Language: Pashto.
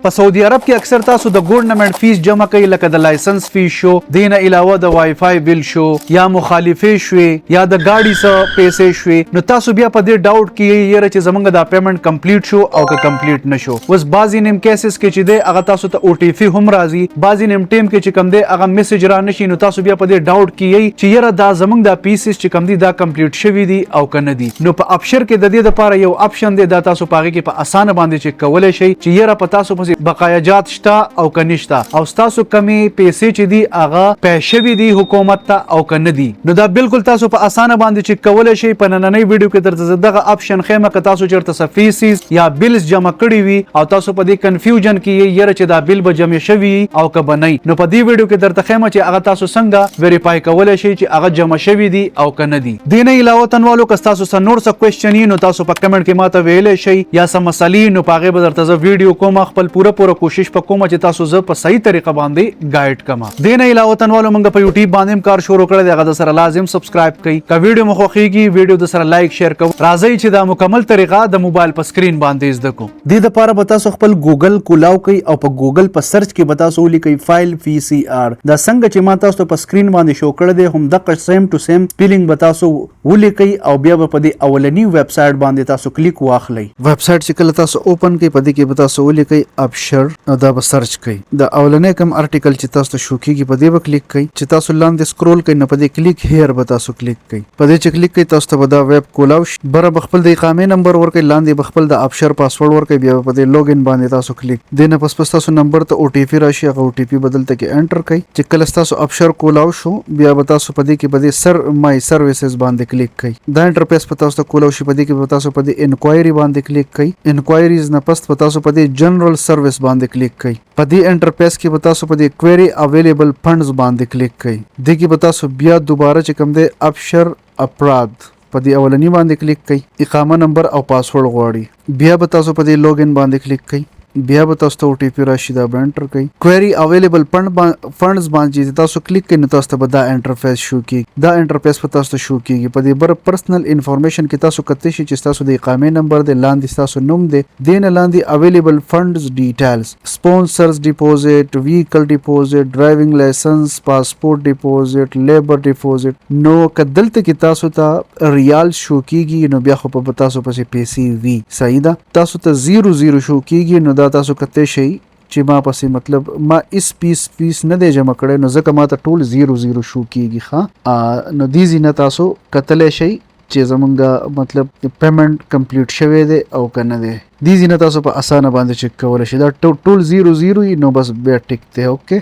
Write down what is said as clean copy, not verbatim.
په سعودي عرب کې اکثر تاسو د ګورنمنت فیس جمع کوي لکه د لایسنس فیس شو، دین علاوه د وای فای بل شو، یا مخالفه شوي، یا د گاډي څخه پیسې شوي، نو تاسو بیا په دې ډاوټ کې یره چې زمونږ دا پیمنٹ کمپلیټ شو او که کمپلیټ نشو. وس بازي نیم کیسز کې چې دی هغه تاسو ته او ټی پی هم راځي، بازي نیم ټیم کې چې کم دی هغه میسج را نشي، نو تاسو بیا په دې ډاوټ کې چې یره دا زمونږ دا پیسز چې کم دی دا کمپلیټ شوي دي او کنه دي. نو په ابشر کې د دې لپاره یو اپشن دی، دا تاسو پاږي کې په اسانه باندې چې کولای شي چې یره په تاسو پسې بقایاجات شته او کنيشتا او تاسو کمی پیسې چې دی هغه پېښوي دي حکومت ته او کنه دي. نو دا بالکل تاسو په اسانه باندې چې کولای شي. په نننۍ ویډیو کې درته دغه اپشن خېمه که تاسو چیرته فیسز یا بلز جمع کړی وي او تاسو په دې کنفیوژن کې یره چې دا بل به جمع شوی او که بنئ، نو په دې ویډیو کې درته خېمه چې هغه تاسو څنګه ویریفای کولای شي چې هغه جمع شوی دي او کنه دي. دینه علاوه تنوالو که تاسو سره نور څه کوېسچن نو تاسو په کمنټ کې ماته ویلې شي یا سم مسلې، نو پاغه به درته ویډیو کوم، خپل پوره کوشش کوم چې تاسو زه په صحیح طریقه باندې گایډ کما. دین علاوه تنوالو موږ په یوټیوب باندې کار شروع کړی دی، هغه سره لازم سبسکرایب کړئ. که ویډیو مو خوښیږي ویډیو د سره لایک شیر کوئ. راځي چې دا مکمل طریقه د موبایل په سکرین باندې زده کو. د دې لپاره به تاسو خپل ګوګل کولاو کوي او په ګوګل په سرچ کې به تاسو ولیکئ فایل پی سی آر. دا څنګه چې ما تاسو په سکرین باندې شو کړی دی هم دغه سیم ټو سیم سپیلینګ به تاسو ولیکئ او بیا به په دې اولنی ویب سټ باندې تاسو کلیک واخلئ. ویب سټ چې کله تاسو اوپن کړئ په دې کې به تاسو ولیکئ ابشر او دا به سرچ کړئ. د اولنې کوم ارټیکل چې تاسو ته شو کیږي په دې به کلیک کړئ. چې تاسو لاندې سکرول کړئ نو په دې کلیک هیر به تاسو کلیک کړئ. په دې چې کلیک کړئ تاسو ته به دا ویب کولاو شي. بره بخپل د اقامې نمبر ورکړئ، لاندې بخپل د ابشر پاسورډ ورکړئ، بیا په دې لوګین باندې تاسو کلیک دینه پس تاسو نمبر ته او ټی پی راشي، هغه او ټی پی بدلته کې انټر کړئ. چې کله تاسو ابشر کولاو شو بیا به تاسو په دې کې په دې سر مای سرویسز باندې کلیک کړئ. دا انټرفیس په تاسو ته کولاو شي، په دې کې به تاسو په دې انکوایری باندې کلیک کړئ. انکوایریز نه پس په تاسو په دې جنرال سرویس باندې کلیک کړئ. په دې انټرفیس کې به تاسو په دې کوئری اویلیبل فندز باندې کلیک کړئ. دې کې به تاسو بیا دوباره چې کوم دی ابشر اپراد په دې اولنی باندې کلیک کړئ. اقامه نمبر او پاسورډ غواړي، بیا به تاسو په دې لوګین باندې کلیک کړئ. بیا به تاسو ته او ټی پی راشي، دا به انټر کړئ. کوئری اویلیبل فندز باندې تاسو کلیک کړئ نو تاسو ته به دا انټرفیس شو کیږي. دا انټرفیس په تاسو ته شو کیږي. په دې بر پرسنل انفارمیشن کې تاسو کته شي چې تاسو د اقامې نمبر دی، لاندې تاسو نوم دی، دین لاندې اویلیبل فندز ډیټیلز، سپانسرز ډیپوزټ، ویکل ډیپوزټ، ډرایوینګ لایسنس، پاسپورت ډیپوزټ، لیبر ډیپوزټ. نو کدلته کې تاسو ته ریال شو کیږي نو بیا خو په تاسو پسې پیسې وی صحیح ده. تاسو ته 00 شو کیږي نو دا تاسو کته شي چې ما پسې مطلب ما اس پیس نه دی جمع کړی نو ځکه ما ته ټول 00 شو کیږي. ښه نو دې ځینه تاسو کتلی شئ چې زمونږ مطلب پیمنٹ کمپلیټ شوی دی او کنه دی. دې ځینه تاسو په اسانه باندې چک کولی شئ. دا ټول 00 نو بس بیا ټیک دی. اوکې